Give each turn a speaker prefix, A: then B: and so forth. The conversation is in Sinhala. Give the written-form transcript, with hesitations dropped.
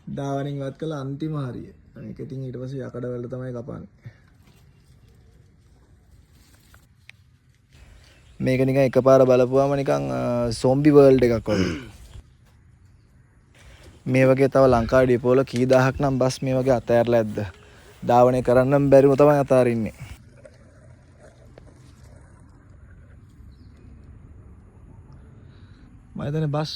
A: ධාවනින් වත් කළ අන්තිම හරිය. අනික ඉතින් ඊට පස්සේ යකඩ වල තමයි කපන්නේ. මේක නිකන් එකපාර බලපුවාම නිකන් සොම්බි වර්ල්ඩ් එකක් වගේ. මේ වගේ තව ලංකාවේ ඩිපෝ වල කී දහයක් නම් බස් මේ වගේ අතෑරලා ඇද්ද? ධාවනය කරන්නම් බැරිම තමයි අතාරින්නේ. මම හිතන්නේ බස්